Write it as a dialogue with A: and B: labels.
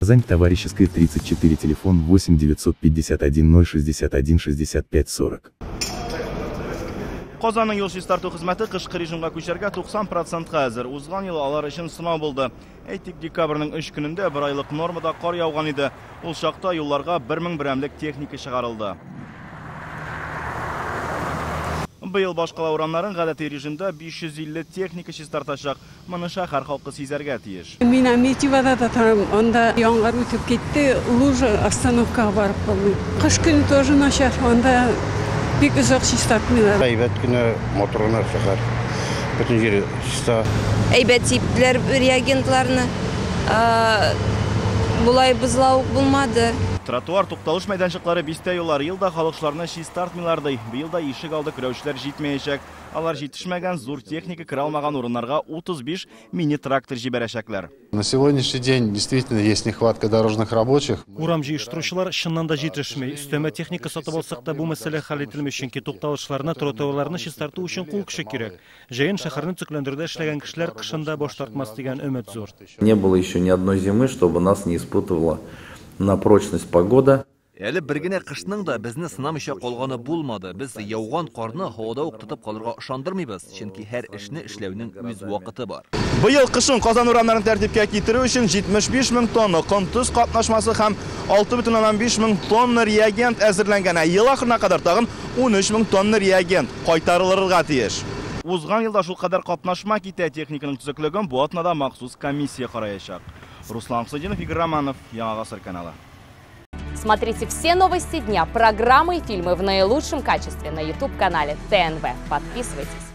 A: Казань, Товарищеская, 34, телефон 8 951 061 65 40.
B: Qozonning yo'l tарту xizmati qishki rejimga ko'charga 90% hozir. O'zgan yil alar uchun sinov bo'ldi. Aytik dekabrning 3 kunida 1 oylik normada qor yog'gan edi. Ул chaqda yo'llarga 1000 biramlik texnika chiqarildi. Bu yil boshqa uramların гадәти rejimda 550 texnika tartacak. Mana shahar xalqi sezarga tiyish.
C: Men Ametivada da onda yomg'ir o'tib ketdi, лужа остановкаga borib qoldim. Qish kuni тоже начар, onda bek uzoq tartmaylar.
D: Әйбәт көне моторлар шәһәр. Бөтен җире чиста.
E: Әйбәт типләр реагентларны булай бузлау булмады.
B: Тротуар тукталыш мәйданчыклары бистә юллар елда халыкчыларны ши тартмыйлардай. Быел да ишек алды көрәүчеләр җитмәячәк. Алар җитешмәгән зур техника кыра алмаган урыннарга 35 мини-трактор җибәрәчәкләр.
D: На сегодняшний день действительно есть нехватка дорожных рабочих.
F: Урам җыештыручылар чыннан да җитешмәй. Өстәмә техника сатып алсак да бу мәсьәлә хәл ителмәс, чөнки тукталышларны, тротуарларны чистарту өчен кул көче кирәк. Җәен шәһәрне төкләндерүдә эшләгән кешеләр кышында баш тартмас дигән өмет зур.
G: Не было еще ни одной зимы, чтобы нас не испытывала на прочность погода.
H: Әле бер генә кышның да безне сынамыйча калганы булмады. Без яуган карны һавада ук тотып калырга ышандырмыйбыз, чөнки һәр эшне эшләүнең үз вакыты бар.
B: Быел кышын Казан урамнарын тәртипкә китерү өчен 75 000 тонна контуз катнашмасы һәм 6,5 мең тонна реагент әзерләнгән. Ел ахырына кадәр тагын 13 000 тонна реагент кайтарылырга тиеш. Узган елда шул кадәр катнашма китә, техниканың төзеклеген бу атнада махсус комиссия караячак. Руслан Садинов, Игорь Романов, Яңа Гасыр каналы.
I: Смотрите все новости дня, программы и фильмы в наилучшем качестве на YouTube-канале ТНВ. Подписывайтесь.